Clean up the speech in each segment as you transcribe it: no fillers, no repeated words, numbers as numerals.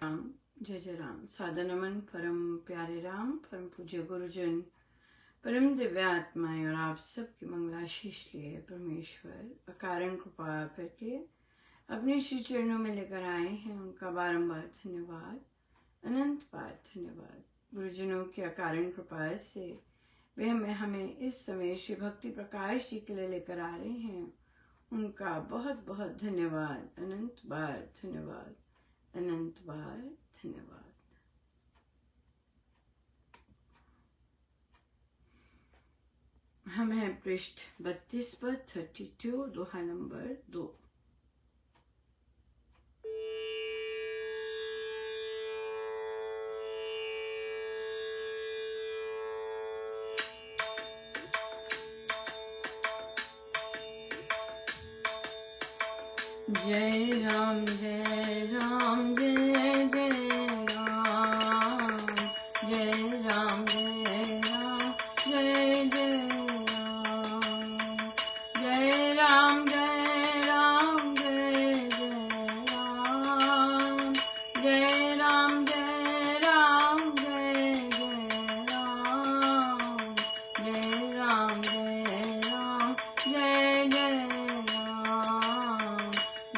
राम, जय जय राम। सादर नमन परम प्यारे राम, परम पूज्य गुरुजन, परम दिव्य आत्माएं और आप सबकी मंगलाशीष लिए परमेश्वर अकारण कृपा करके अपने श्री चरणों में लेकर आए हैं। उनका बारंबार धन्यवाद, अनंत बार धन्यवाद। गुरुजनों की अकारण कृपा से वे हमें इस समय श्री भक्ति प्रकाश जी के लिए लेकर आ रहे हैं। उनका बहुत बहुत धन्यवाद, अनंत बार धन्यवाद, अनंत बार धन्यवाद। हम हैं पृष्ठ 32 पर 32, दोहा नंबर 2। जय राम जय राम जय जय राम, जय राम जय राम जय जय राम, जय राम जय राम जय जय राम, जय राम जय राम जय जय राम, जय राम जय राम जय जय राम,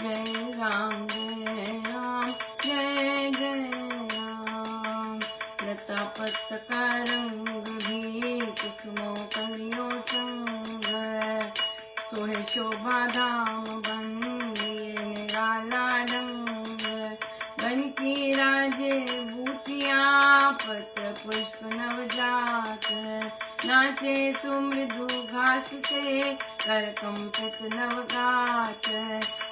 जय राम जय राम जय जय राम। लता पत्त का रंग भी कुसुमों कलियों संग, सोहे शोभा धाम बन ये निराला ढंग। बन की राजे बूटियां पत्र पुष्प नवजात, नाचे सुमृदु घास से कर कंपित नवगात।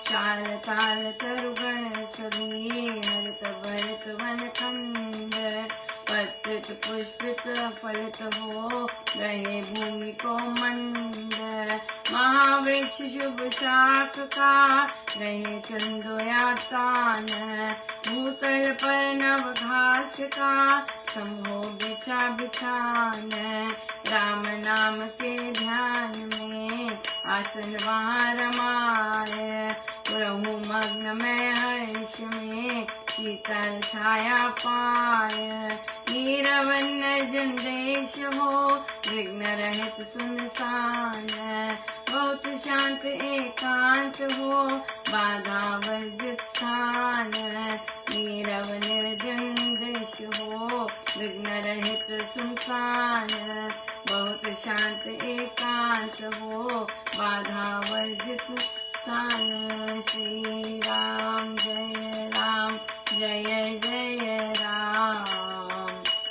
चाल ताल तरुगण सभी हरित भरित वन खंड, पत्रित पुष्पित फलित हो गए भूमि को मंड। महावृक्ष शुभ शाख का रहे चंदोयातान, भूतल पर नव घास का समूह बिछा बिछान। राम नाम के ध्यान में आसन वहाँ रमाए, प्रभु मग्न में हर्ष में शीतल छाया पाए। नीरवन निर्जन देश हो विघ्न रहित सुनसान, बहुत शांत एकांत हो बाधा वर्जित स्थान। नीरव निर्जन देश हो विघ्न रहित सुनसान, बहुत शांत एकांत हो बाधा वर्जित स्थान। श्री राम जय राम जय जय राम,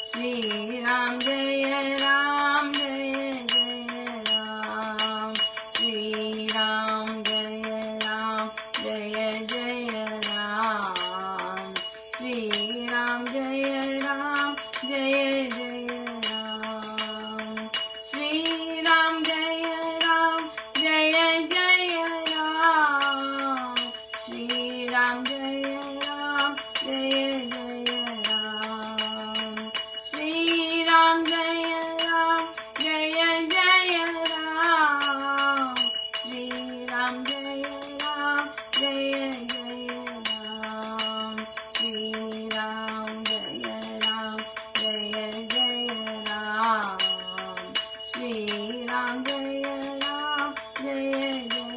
श्री राम जय राम जय जय राम, श्री राम जय राम जय जय राम, श्री राम जय राम जय जय राम, श्री राम जय राम जय जय राम, श्री राम जय राम जय जय राम, श्री राम जय राम जय जय राम, श्री राम जय राम जय जय राम, श्री राम जय राम जय जय राम, श्री राम जय राम जय जय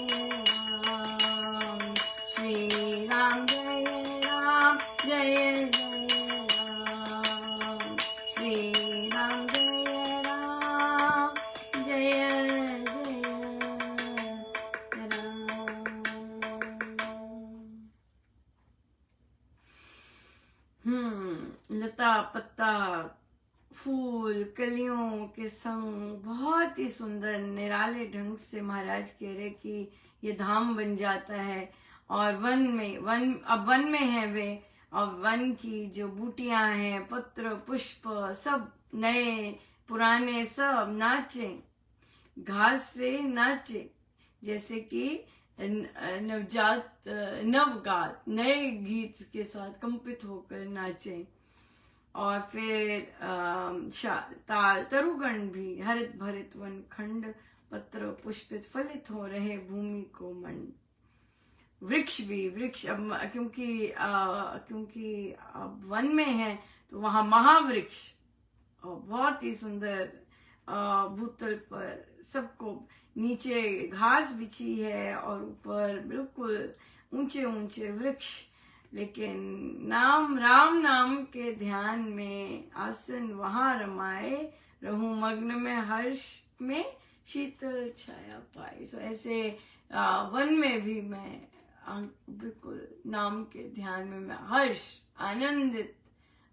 राम, श्री राम जय राम जय जय राम, श्री राम जय राम जय जय राम। लता पत्ता फूल कलियों के संग बहुत ही सुंदर निराले ढंग से महाराज कह रहे कि ये धाम बन जाता है। और वन में है वे, और वन की जो बूटियां हैं पत्र पुष्प सब नए पुराने सब नाचे, घास से नाचे, जैसे कि नवगात नए गीत के साथ कंपित होकर नाचे। और फिर ताल तरुगण भी हरित भरित वन खंड, पत्र पुष्पित फलित हो रहे भूमि को मंड। वृक्ष भी, वृक्ष अब क्योंकि अब वन में है तो वहां महावृक्ष, और बहुत ही सुंदर भूतल पर सबको, नीचे घास बिछी है और ऊपर बिल्कुल ऊंचे ऊंचे वृक्ष, लेकिन राम नाम के ध्यान में आसन वहां रमाए, रहूं मग्न में हर्ष में शीतल छाया पाई। सो ऐसे वन में भी मैं बिल्कुल नाम के ध्यान में मैं हर्ष आनंदित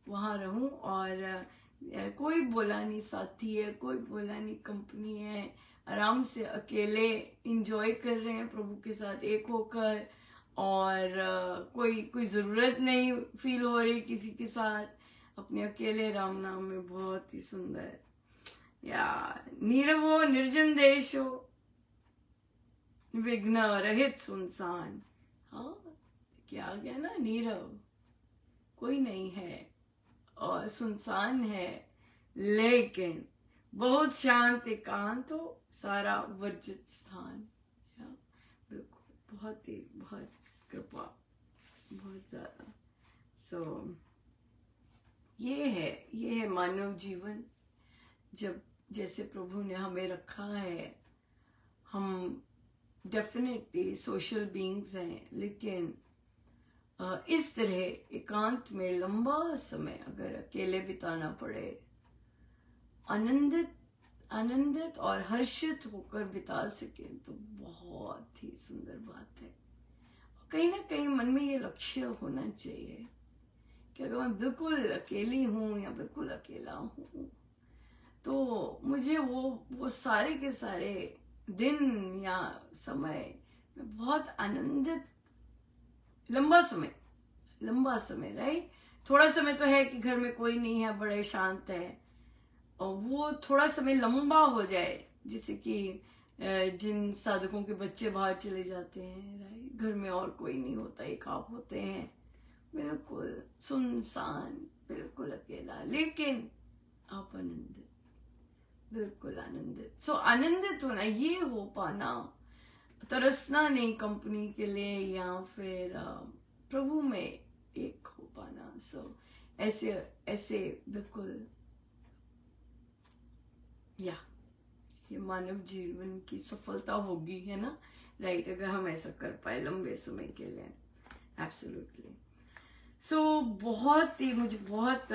वहां रहूं, और कोई बोला नहीं साथी है, कोई बोला नहीं कंपनी है, आराम से अकेले इंजॉय कर रहे हैं प्रभु के साथ एक होकर, और कोई ज़रूरत नहीं फील हो रही किसी के साथ, अपने अकेले राम नाम में। बहुत ही सुंदर। या नीरवो निर्जन देशो, विघ्न रहित सुनसान। हाँ, क्या आ गया ना, नीरव, कोई नहीं है और सुनसान है, लेकिन बहुत शांत एकांत हो, सारा वर्जित स्थान। बिल्कुल, बहुत कृपा, बहुत ज्यादा। सो ये है मानव जीवन, जब जैसे प्रभु ने हमें रखा है। हम डेफिनेटली सोशल बीइंग्स हैं, लेकिन इस तरह एकांत में लंबा समय अगर अकेले बिताना पड़े, आनंदित और हर्षित होकर बिता सके, तो बहुत ही सुंदर बात है। कहीं ना कहीं मन में ये लक्ष्य होना चाहिए कि अगर मैं बिल्कुल अकेली हूं या बिल्कुल अकेला हूं, तो मुझे वो सारे के सारे दिन या समय में बहुत आनंदित, लंबा समय, राइट। थोड़ा समय तो है कि घर में कोई नहीं है, बड़े शांत है, और वो थोड़ा समय लंबा हो जाए, जैसे कि जिन साधकों के बच्चे बाहर चले जाते हैं, राइट, घर में और कोई नहीं होता, एक आप होते हैं, बिल्कुल सुनसान, बिल्कुल अकेला, लेकिन आप आनंदित, बिल्कुल आनंदित। सो आनंदित होना, ये हो पाना, तरसना नहीं कंपनी के लिए, या फिर प्रभु में एक हो पाना। सो ऐसे बिल्कुल, ये मानव जीवन की सफलता होगी, है ना, राइट, अगर हम ऐसा कर पाए लंबे समय के लिए। एब्सोल्युटली। सो मुझे बहुत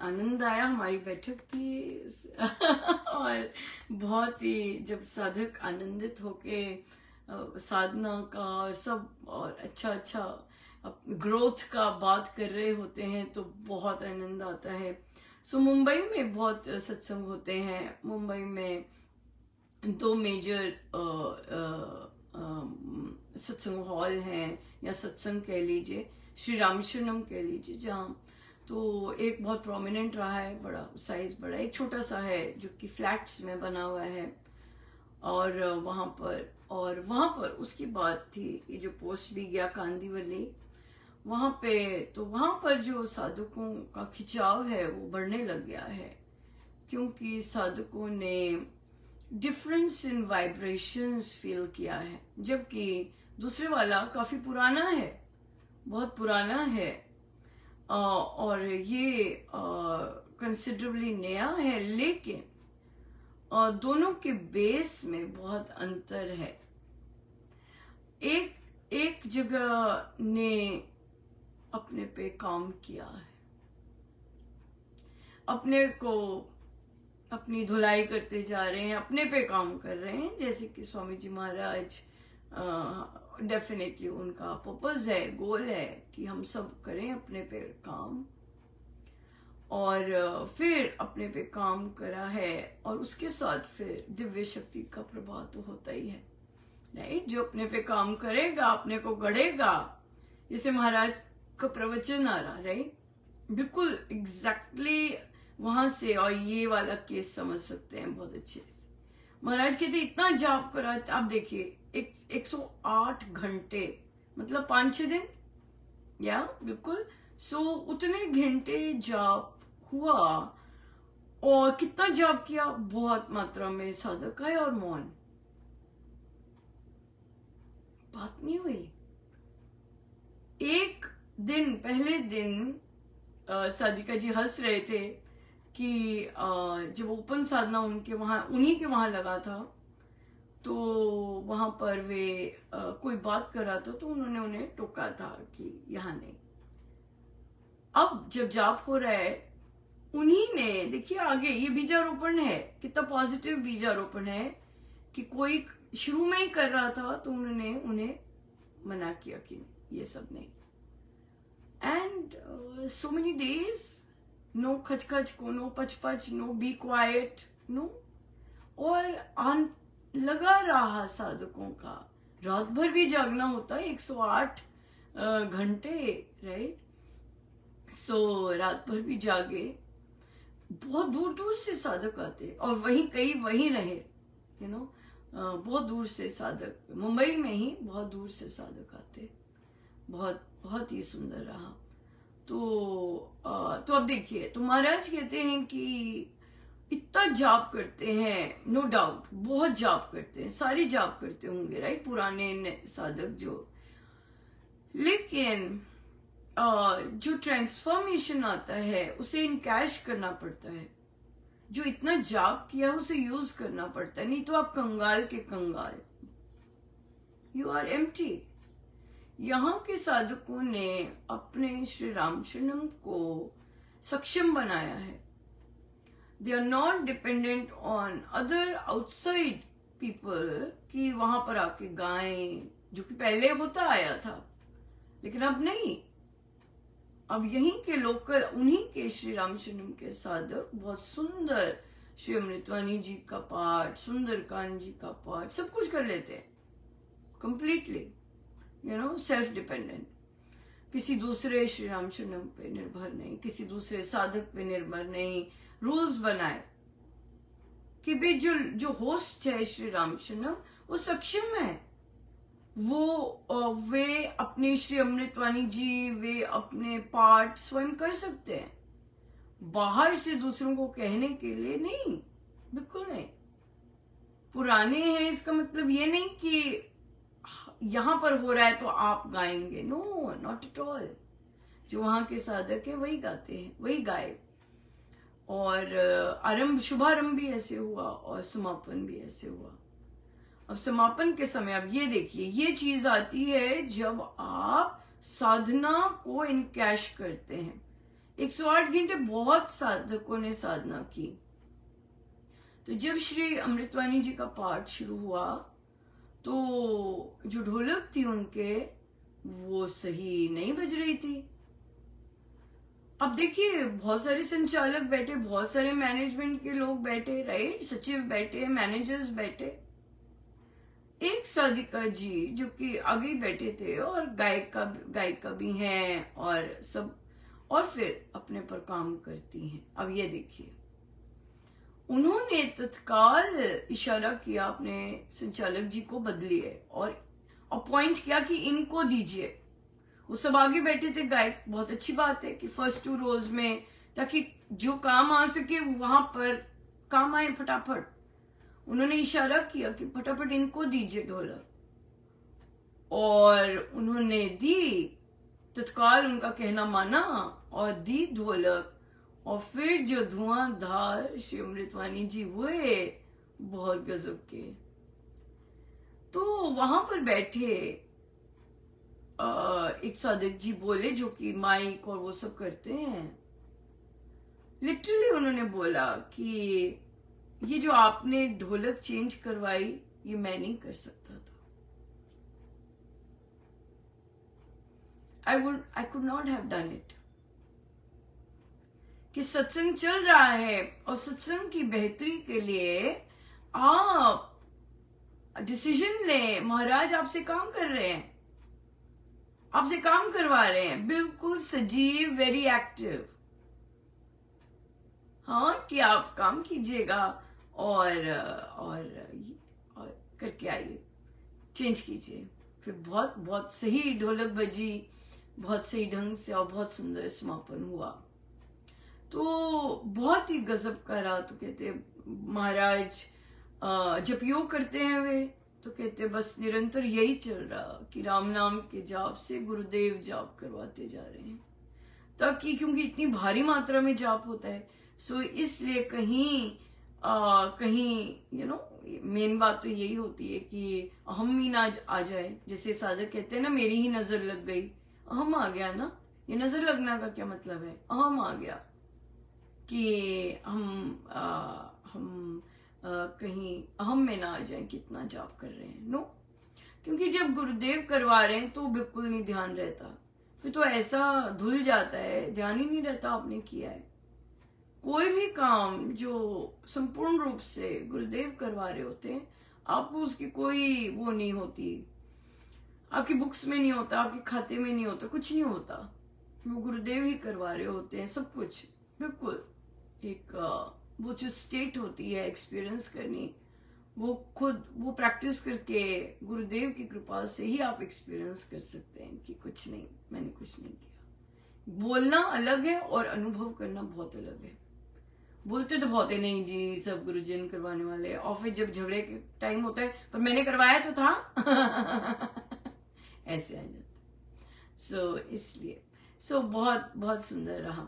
आनंद आया, हमारी बैठक थी और बहुत ही, जब साधक आनंदित होके साधना का और सब और अच्छा ग्रोथ का बात कर रहे होते हैं, तो बहुत आनंद आता है। सो मुंबई में बहुत सत्संग होते हैं। मुंबई में 2 मेजर सत्संग हॉल हैं, या सत्संग कह लीजिए, श्री रामशरणम कह लीजिए, जहाँ तो एक बहुत प्रोमिनेंट रहा है, बड़ा साइज बड़ा, एक छोटा सा है जो कि फ्लैट्स में बना हुआ है, और वहाँ पर उसकी बात थी, ये जो पोस्ट भी गया कांदीवली, वहाँ पर जो साधकों का खिंचाव है वो बढ़ने लग गया है, क्योंकि साधकों ने डिफरेंस इन वाइब्रेशंस फील किया है, जबकि दूसरे वाला काफी पुराना है, बहुत पुराना है, और ये कंसिडरेबली नया है, लेकिन दोनों के बेस में बहुत अंतर है। एक जगह ने अपने पे काम किया है, अपनी धुलाई करते जा रहे हैं, अपने पे काम कर रहे हैं, जैसे कि स्वामी जी महाराज, डेफिनेटली उनका पर्पस है, गोल है कि हम सब करें अपने पे काम, और फिर अपने पे काम करा है, और उसके साथ फिर दिव्य शक्ति का प्रभाव तो होता ही है, राइट। जो अपने पे काम करेगा, अपने को गढ़ेगा, जैसे महाराज का प्रवचन आ रहा, राइट, बिल्कुल एग्जैक्टली वहां से, और ये वाला केस समझ सकते हैं बहुत अच्छे से। महाराज कहते इतना जाप करा, आप देखिए 108 घंटे, मतलब 5-6 दिन, या बिल्कुल। सो उतने घंटे जाप हुआ, और कितना जाप किया, बहुत मात्रा में साधक आए और मौन। बात नहीं हुई। एक दिन, पहले दिन साधिका जी हंस रहे थे कि जब ओपन साधना उनके वहां, उन्हीं के वहां लगा था, तो वहां पर वे कोई बात कर रहा था, तो उन्होंने उन्हें टोका था कि यहाँ नहीं। अब जब जाप हो रहा है, उन्हीं ने, देखिए आगे ये बीजारोपण है, कितना पॉजिटिव बीजारोपण है कि कोई शुरू में ही कर रहा था तो उन्होंने उन्हें मना किया कि ये सब नहीं। And so many days, no खचखच को, नो पचपच, नो बी क्वाइट, नो। और लगा रहा साधकों का, रात भर भी जागना होता है, 108 घंटे, राइट। सो रात भर भी जागे, बहुत दूर दूर से साधक आते, और वहीं रहे, यू नो, बहुत दूर से साधक, मुंबई में ही बहुत दूर से साधक आते। बहुत ही सुंदर रहा। तो अब देखिए, तो महाराज कहते हैं कि इतना जाप करते हैं, नो डाउट बहुत जाप करते हैं, सारे जाप करते होंगे, राइट, पुराने साधक जो, लेकिन जो ट्रांसफॉर्मेशन आता है उसे इनकैश करना पड़ता है। जो इतना जाप किया उसे यूज करना पड़ता है, नहीं तो आप कंगाल के कंगाल, यू आर एम्प्टी। यहाँ के साधकों ने अपने श्री रामचरणम को सक्षम बनाया है। They are not dependent on other outside people कि वहां पर आके गाएं, जो कि पहले होता आया था, लेकिन अब नहीं। अब यहीं के लोकल, उन्हीं के श्री रामचरणम के साधक बहुत सुंदर श्री अमृतवाणी जी का पाठ, सुंदरकांड जी का पाठ, सब कुछ कर लेते हैं completely, you know, self dependent, किसी दूसरे श्री रामचरणम पे निर्भर नहीं, किसी दूसरे साधक पे निर्भर नहीं। रूल्स बनाए कि भाई जो होस्ट है श्री रामचरणम, वो सक्षम है, वे अपने श्री अमृतवाणी जी, वे अपने पाठ स्वयं कर सकते हैं, बाहर से दूसरों को कहने के लिए नहीं, बिल्कुल नहीं। पुराने हैं इसका मतलब ये नहीं कि यहां पर हो रहा है तो आप गाएंगे, नो, नॉट एट ऑल। जो वहां के साधक है वही गाते हैं, वही गाए। और शुभारंभ भी ऐसे हुआ और समापन भी ऐसे हुआ। अब समापन के समय, अब ये देखिए, ये चीज आती है जब आप साधना को इनकैश करते हैं। 108 घंटे बहुत साधकों ने साधना की। तो जब श्री अमृतवाणी जी का पाठ शुरू हुआ, तो जो ढोलक थी उनके, वो सही नहीं बज रही थी। अब देखिए, बहुत सारे संचालक बैठे, बहुत सारे मैनेजमेंट के लोग बैठे, राइट, सचिव बैठे, मैनेजर्स बैठे। एक साधिका जी जो कि आगे बैठे थे, और गायिका भी हैं और सब, और फिर अपने पर काम करती हैं। अब ये देखिए, उन्होंने तत्काल इशारा किया अपने संचालक जी को बदलिए और अपॉइंट किया कि इनको दीजिए। वो सब आगे बैठे थे गायक, बहुत अच्छी बात है कि फर्स्ट 2 रोज में, ताकि जो काम आ सके वहां पर काम आए फटाफट। उन्होंने इशारा किया कि फटाफट इनको दीजिए ढोलक, और उन्होंने दी, तत्काल उनका कहना माना और दी ढोलक। और फिर जो धुआंधार श्री अमृतवाणी जी हुए, बहुत गजब के। तो वहां पर बैठे एक साधक जी बोले, जो कि माइक और वो सब करते हैं, लिटरली उन्होंने बोला कि ये जो आपने ढोलक चेंज करवाई, ये मैं नहीं कर सकता था। I could not have done it। कि सत्संग चल रहा है और सत्संग की बेहतरी के लिए आप डिसीजन लें। महाराज आपसे काम कर रहे हैं, आपसे काम करवा रहे हैं, बिल्कुल सजीव, वेरी एक्टिव। हाँ, कि आप काम कीजिएगा और करके आइए, चेंज कीजिए। फिर बहुत बहुत सही ढोलक बजी, बहुत सही ढंग से, और बहुत सुंदर समापन हुआ। तो बहुत ही गजब का रहा। तो कहते महाराज जब योग करते हैं वे, तो कहते बस निरंतर यही चल रहा कि राम नाम के जाप से गुरुदेव जाप करवाते जा रहे हैं, ताकि क्योंकि इतनी भारी मात्रा में जाप होता है, सो इसलिए कहीं मेन बात तो यही होती है कि अहम ही ना आ जाए। जैसे साधक कहते हैं ना, मेरी ही नजर लग गई, अहम आ गया ना। ये नजर लगना का क्या मतलब है? अहम आ गया कि हम कहीं अहम में ना आ जाए कितना जाप कर रहे हैं। नो, क्योंकि जब गुरुदेव करवा रहे हैं तो बिल्कुल नहीं ध्यान रहता, फिर तो ऐसा धुल जाता है, ध्यान ही नहीं रहता आपने किया है। कोई भी काम जो संपूर्ण रूप से गुरुदेव करवा रहे होते हैं, आपको उसकी कोई वो नहीं होती, आपकी बुक्स में नहीं होता, आपके खाते में नहीं होता, कुछ नहीं होता। वो गुरुदेव ही करवा रहे होते हैं सब कुछ। बिल्कुल एक वो जो स्टेट होती है एक्सपीरियंस करनी, वो खुद वो प्रैक्टिस करके गुरुदेव की कृपा से ही आप एक्सपीरियंस कर सकते हैं कि कुछ नहीं, मैंने कुछ नहीं किया। बोलना अलग है और अनुभव करना बहुत अलग है। बोलते तो बहुत है, नहीं जी सब गुरुजन करवाने वाले, और फिर जब झगड़े के टाइम होता है पर मैंने करवाया तो था ऐसे आ जाता। सो इसलिए बहुत बहुत सुंदर रहा।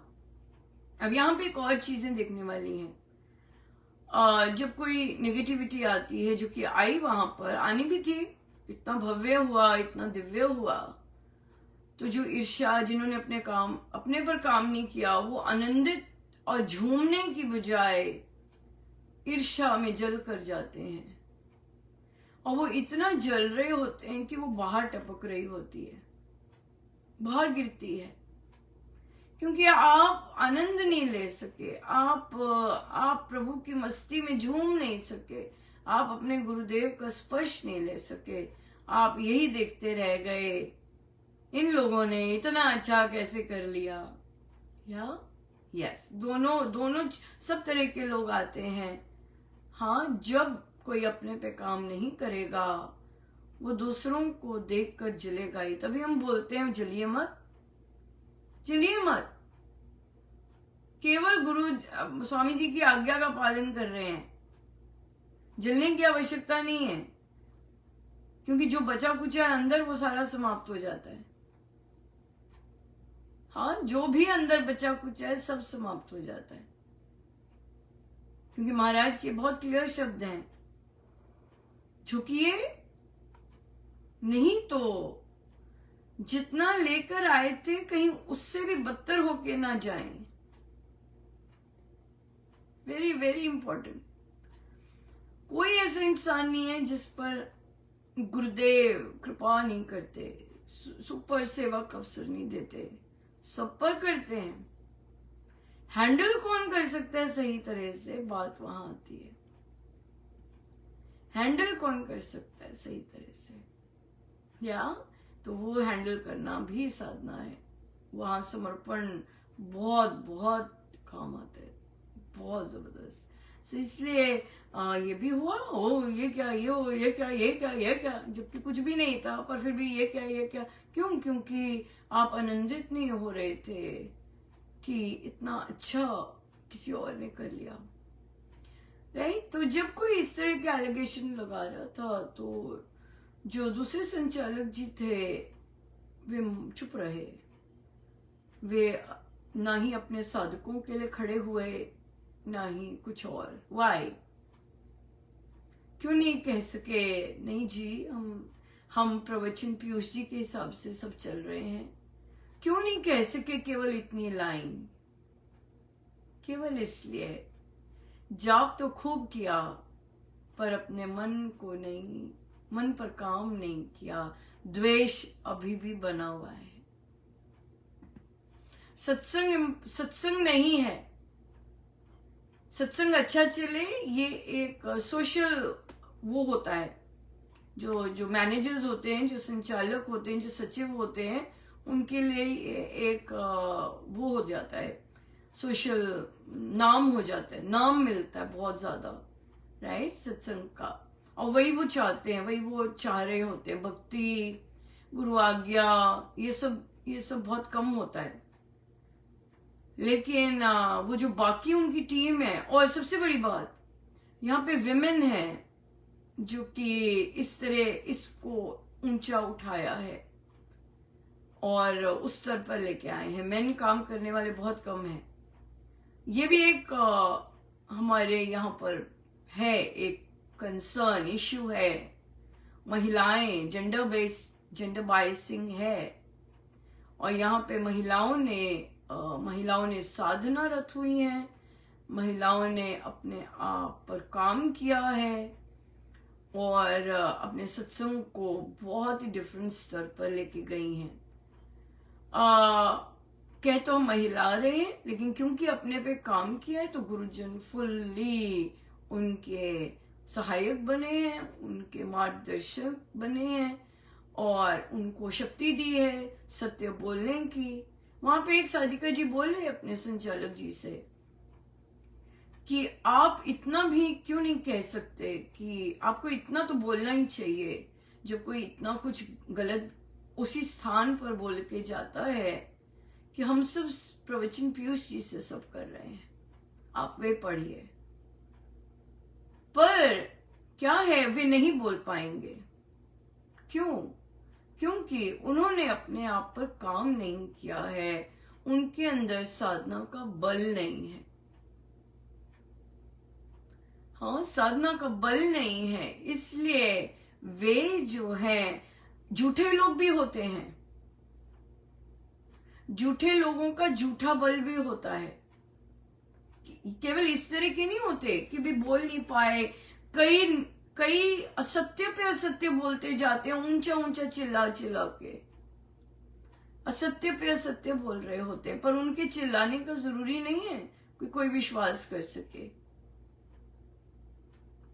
अब यहाँ पे एक और चीजें देखने वाली हैं। जब कोई नेगेटिविटी आती है, जो कि आई, वहां पर आनी भी थी, इतना भव्य हुआ, इतना दिव्य हुआ, तो जो ईर्ष्या, जिन्होंने अपने पर काम नहीं किया, वो आनंदित और झूमने की बजाय ईर्ष्या में जल कर जाते हैं, और वो इतना जल रहे होते हैं कि वो बाहर टपक रही होती है, बाहर गिरती है, क्योंकि आप आनंद नहीं ले सके, आप प्रभु की मस्ती में झूम नहीं सके, आप अपने गुरुदेव का स्पर्श नहीं ले सके, आप यही देखते रह गए इन लोगों ने इतना अच्छा कैसे कर लिया। या यस, दोनों सब तरह के लोग आते हैं। हाँ, जब कोई अपने पे काम नहीं करेगा, वो दूसरों को देखकर जलेगा ही। तभी हम बोलते हैं जलिए मत, जलिए मत। केवल गुरु स्वामी जी की आज्ञा का पालन कर रहे हैं, जलने की आवश्यकता नहीं है, क्योंकि जो बचा कुचा है अंदर वो सारा समाप्त हो जाता है। हाँ, जो भी अंदर बचा कुचा है सब समाप्त हो जाता है, क्योंकि महाराज के बहुत क्लियर शब्द हैं, झुकिए नहीं तो जितना लेकर आए थे कहीं उससे भी बदतर होके ना जाएं। Very very important. कोई ऐसा इंसान नहीं है जिस पर गुरुदेव कृपा नहीं करते, सुपर सेवक अवसर नहीं देते, सब पर करते हैं। हैंडल कौन कर सकता है सही तरह से, बात वहां आती है। हैंडल कौन कर सकता है सही तरह से, या तो वो हैंडल करना भी साधना है। वहां समर्पण बहुत बहुत काम आता है, बहुत जबरदस्त। तो इसलिए ये भी हुआ, ओ ये क्या, ये हो, ये क्या, ये क्या, ये क्या, जबकि कुछ भी नहीं था, पर फिर भी ये क्या, ये क्या। क्यों? क्योंकि आप आनंदित नहीं हो रहे थे कि इतना अच्छा किसी और ने कर लिया, राइट। तो जब कोई इस तरह के एलिगेशन लगा रहा था, तो जो दूसरे संचालक जी थे वे चुप रहे, वे ना ही अपने साधकों के लिए खड़े हुए, ना ही कुछ और। वाई? क्यों नहीं कह सके, नहीं जी हम प्रवचन पीयूष जी के हिसाब से सब चल रहे हैं। क्यों नहीं कह सके केवल इतनी लाइन? केवल इसलिए जाप तो खूब किया, पर अपने मन को नहीं, मन पर काम नहीं किया, द्वेष अभी भी बना हुआ है। सत्संग नहीं है। सत्संग अच्छा चले, ये एक सोशल वो होता है, जो मैनेजर्स होते हैं, जो संचालक होते हैं, जो सचिव होते हैं, उनके लिए एक वो हो जाता है, सोशल नाम हो जाता है, नाम मिलता है बहुत ज्यादा, राइट, सत्संग का। और वही वो चाहते हैं, वही वो चाह रहे होते हैं। भक्ति, गुरु आज्ञा, ये सब बहुत कम होता है। लेकिन वो जो बाकी उनकी टीम है, और सबसे बड़ी बात यहाँ पे विमेन है, जो कि इस तरह इसको ऊंचा उठाया है और उस स्तर पर लेके आए हैं। मेन काम करने वाले बहुत कम हैं। ये भी एक हमारे यहाँ पर है, एक कंसर्न इश्यू है। महिलाएं, जेंडर बाइसिंग है, और यहाँ पे महिलाओं ने साधना रत हुई हैं, महिलाओं ने अपने आप पर काम किया है और अपने सत्संग को बहुत ही डिफरेंट स्तर पर लेके गई हैं। कह तो हम महिला रहे हैं, लेकिन क्योंकि अपने पे काम किया है तो गुरुजन फुल्ली उनके सहायक बने हैं, उनके मार्गदर्शक बने हैं और उनको शक्ति दी है सत्य बोलने की। वहां पे एक साधिका जी बोले अपने संचालक जी से कि आप इतना भी क्यों नहीं कह सकते कि आपको इतना तो बोलना ही चाहिए। जब कोई इतना कुछ गलत उसी स्थान पर बोल के जाता है कि हम सब प्रवचन पीयूष जी से सब कर रहे हैं, आप वे पढ़िए, पर क्या है वे नहीं बोल पाएंगे। क्यों? क्योंकि उन्होंने अपने आप पर काम नहीं किया है, उनके अंदर साधना का बल नहीं है। हाँ, साधना का बल नहीं है, इसलिए वे जो हैं, झूठे लोग भी होते हैं। झूठे लोगों का झूठा बल भी होता है। केवल इस तरह के नहीं होते कि भी बोल नहीं पाए, कई असत्य पे असत्य बोलते जाते हैं, ऊंचा ऊंचा चिल्ला चिल्ला के असत्य पे असत्य बोल रहे होते हैं, पर उनके चिल्लाने का जरूरी नहीं है कि कोई विश्वास कर सके,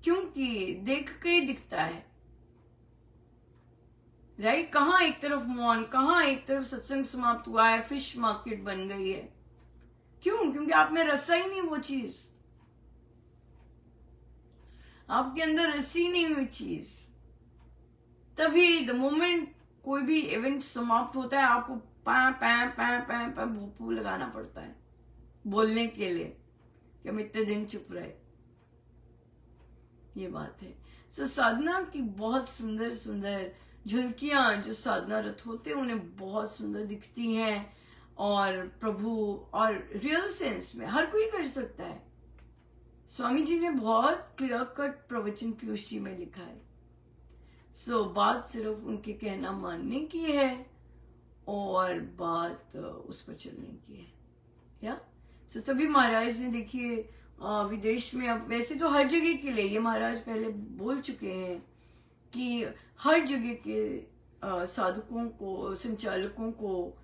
क्योंकि देख के ही दिखता है, राइट। कहां एक तरफ मौन, कहां एक तरफ सत्संग समाप्त हुआ है, फिश मार्केट बन गई है। क्यों? क्योंकि आप में रसा ही नहीं वो चीज, आपके अंदर रसी नहीं हुई चीज। तभी द मोमेंट कोई भी इवेंट समाप्त होता है, आपको पै भूपू लगाना पड़ता है बोलने के लिए कि हम इतने दिन चुप रहे। ये बात है। सो साधना की बहुत सुंदर सुंदर झलकियां जो साधना रत होते हैं उन्हें बहुत सुंदर दिखती हैं, और प्रभु और रियल सेंस में हर कोई कर सकता है। स्वामी जी ने बहुत क्लियर कट प्रवचन पीयूष जी में लिखा है। सो बात सिर्फ उनके कहना मानने की है और बात उस पर चलने की है, या सो तभी महाराज ने देखिए विदेश में, अब वैसे तो हर जगह के लिए ये महाराज पहले बोल चुके हैं कि हर जगह के साधकों को, संचालकों को,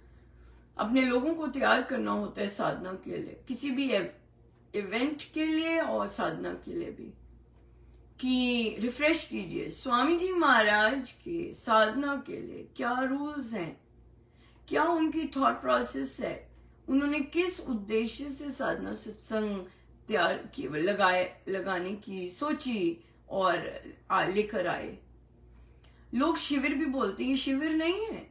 अपने लोगों को तैयार करना होता है साधना के लिए, किसी भी इवेंट के लिए और साधना के लिए भी, कि रिफ्रेश कीजिए स्वामी जी महाराज के साधना के लिए क्या रूल्स हैं, क्या उनकी थॉट प्रोसेस है, उन्होंने किस उद्देश्य से साधना सत्संग तैयार किए, लगाने की सोची और लेकर आए। लोग शिविर भी बोलते हैं, ये शिविर नहीं है।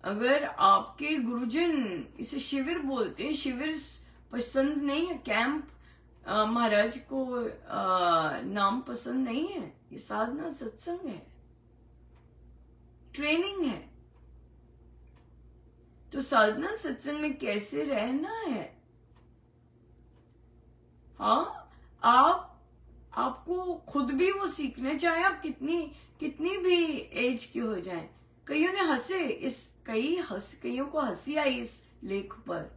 अगर आपके गुरुजन इसे शिविर बोलते हैं, शिविर पसंद नहीं है, कैंप महाराज को नाम पसंद नहीं है, ये साधना सत्संग है, ट्रेनिंग है। तो साधना सत्संग में कैसे रहना है, हाँ, आपको खुद भी वो सीखने, चाहे आप कितनी भी एज के हो जाएं। कईयों ने हंसे, कईयों को हंसी आई इस लेख पर।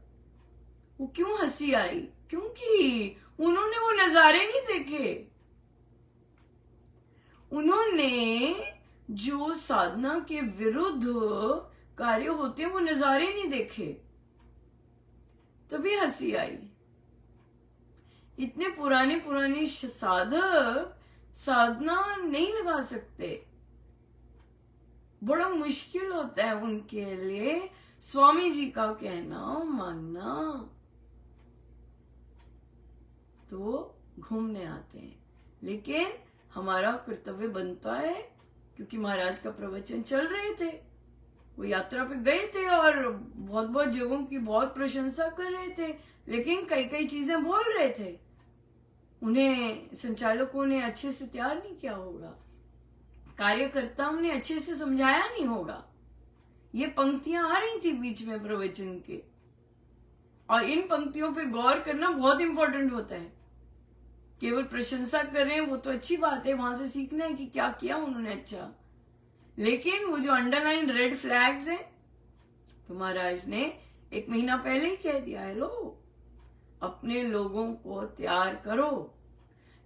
वो क्यों हंसी आई? क्योंकि उन्होंने वो नजारे नहीं देखे। उन्होंने जो साधना के विरुद्ध कार्य होते हैं वो नजारे नहीं देखे, तभी हंसी आई। इतने पुराने साधक साधना नहीं लगा सकते, बड़ा मुश्किल होता है उनके लिए स्वामी जी का कहना मानना। तो घूमने आते हैं, लेकिन हमारा कर्तव्य बनता है, क्योंकि महाराज का प्रवचन चल रहे थे, वो यात्रा पे गए थे और बहुत जगहों की बहुत प्रशंसा कर रहे थे, लेकिन कई चीजें बोल रहे थे। उन्हें संचालकों ने अच्छे से तैयार नहीं किया होगा, कार्यकर्ताओं ने अच्छे से समझाया नहीं होगा। ये पंक्तियां आ रही थी बीच में प्रवचन के, और इन पंक्तियों पे गौर करना बहुत इंपॉर्टेंट होता है। केवल प्रशंसा कर रहे हैं वो तो अच्छी बात है, वहां से सीखना है कि क्या किया उन्होंने अच्छा, लेकिन वो जो अंडरलाइन रेड फ्लैग्स हैं, तो महाराज ने 1 महीना पहले ही कह दिया है, लो अपने लोगों को तैयार करो,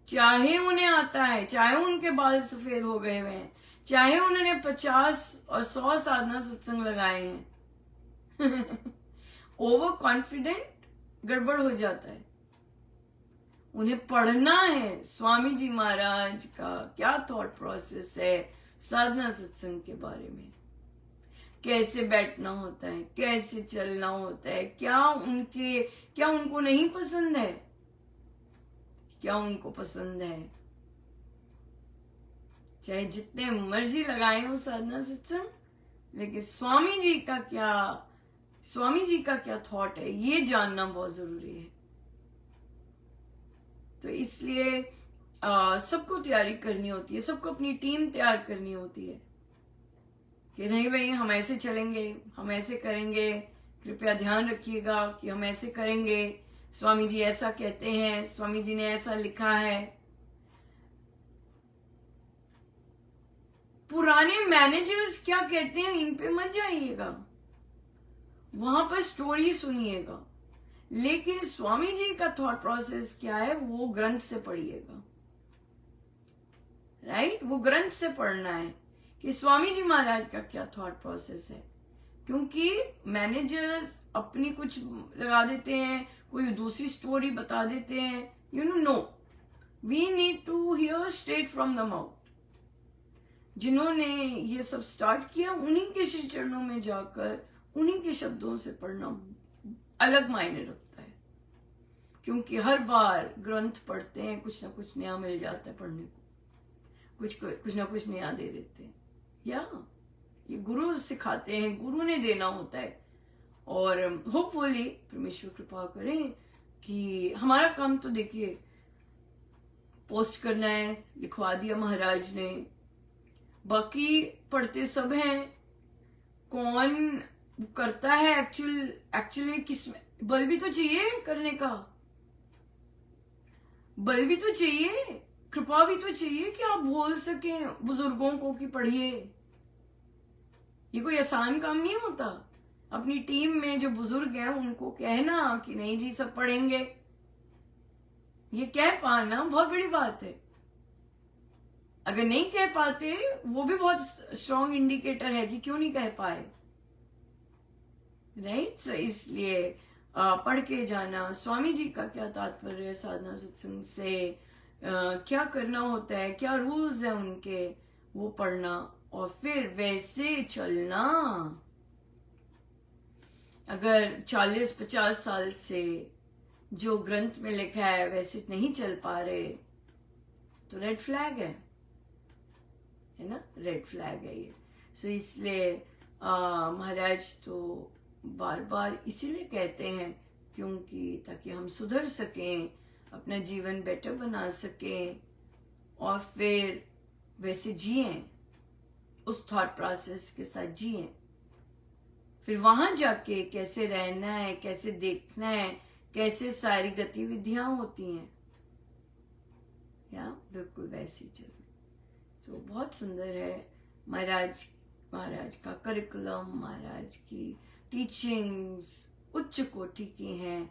चाहे उन्हें आता है, चाहे उनके बाल सफेद हो गए हुए हैं, चाहे उन्होंने 50 और 100 साधना सत्संग लगाए हैं। ओवर कॉन्फिडेंट गड़बड़ हो जाता है। उन्हें पढ़ना है स्वामी जी महाराज का क्या थॉट प्रोसेस है साधना सत्संग के बारे में, कैसे बैठना होता है, कैसे चलना होता है, क्या उनको नहीं पसंद है, क्या उनको पसंद है। चाहे जितने मर्जी लगाए हो साधना सत्संग, लेकिन स्वामी जी का क्या थॉट है ये जानना बहुत जरूरी है। तो इसलिए सबको तैयारी करनी होती है, सबको अपनी टीम तैयार करनी होती है कि नहीं भाई हम ऐसे चलेंगे, हम ऐसे करेंगे, कृपया ध्यान रखिएगा कि हम ऐसे करेंगे, स्वामी जी ऐसा कहते हैं, स्वामी जी ने ऐसा लिखा है। पुराने मैनेजर्स क्या कहते हैं इन पे मत जाइएगा, वहां पर स्टोरी सुनिएगा, लेकिन स्वामी जी का थॉट प्रोसेस क्या है वो ग्रंथ से पढ़िएगा। राइट, वो ग्रंथ से पढ़ना है कि स्वामी जी महाराज का क्या थॉट प्रोसेस है, क्योंकि मैनेजर्स अपनी कुछ लगा देते हैं, कोई दूसरी स्टोरी बता देते हैं। No, we need to hear straight from the mouth. जिन्होंने ये सब स्टार्ट किया उन्हीं के श्री चरणों में जाकर उन्हीं के शब्दों से पढ़ना अलग मायने रखता है, क्योंकि हर बार ग्रंथ पढ़ते हैं कुछ ना कुछ नया मिल जाता है पढ़ने को, कुछ ना कुछ नया दे देते हैं, या ये गुरु सिखाते हैं, गुरु ने देना होता है। और होपफुली परमेश्वर कृपा करें कि हमारा काम तो देखिए पोस्ट करना है, लिखवा दिया महाराज ने, बाकी पढ़ते सब हैं, कौन करता है एक्चुअली किस में बल भी तो चाहिए करने का, बल भी तो चाहिए, कृपा भी तो चाहिए कि आप बोल सके बुजुर्गों को कि पढ़िए। ये कोई आसान काम नहीं होता। अपनी टीम में जो बुजुर्ग हैं उनको कहना कि नहीं जी सब पढ़ेंगे, ये कह पाना बहुत बड़ी बात है। अगर नहीं कह पाते वो भी बहुत स्ट्रॉन्ग इंडिकेटर है कि क्यों नहीं कह पाए। राइट, सो इसलिए पढ़ के जाना, स्वामी जी का क्या तात्पर्य है साधना सत्संग से, क्या करना होता है, क्या रूल्स है उनके, वो पढ़ना और फिर वैसे चलना। अगर 40-50 साल से जो ग्रंथ में लिखा है वैसे नहीं चल पा रहे तो रेड फ्लैग है ना, रेड फ्लैग है ये। सो इसलिए महाराज तो बार बार इसीलिए कहते हैं क्योंकि ताकि हम सुधर सकें, अपना जीवन बेटर बना सकें और फिर वैसे जिएं, उस थॉट प्रोसेस के साथ जिएं। फिर वहां जाके कैसे रहना है, कैसे देखना है, कैसे सारी गतिविधियां होती हैं, या बिल्कुल वैसे ही चलना। तो बहुत सुंदर है महाराज का करिकुलम, महाराज की टीचिंग्स उच्च कोटि की हैं।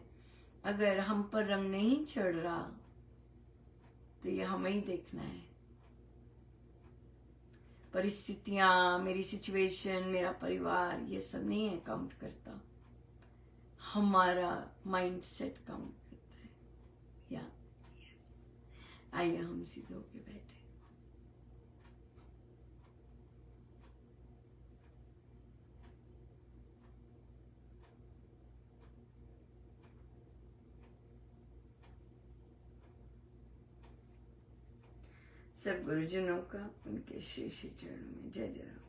अगर हम पर रंग नहीं चढ़ रहा तो ये हमें ही देखना है। परिस्थितियां, मेरी सिचुएशन, मेरा परिवार, ये सब नहीं है काउंट करता, हमारा माइंड सेट काउंट करता है। या यस, आइए हम सीधे होके बैठे। सब गुरुजनों का उनके श्री श्री चरणों में जय जय राम।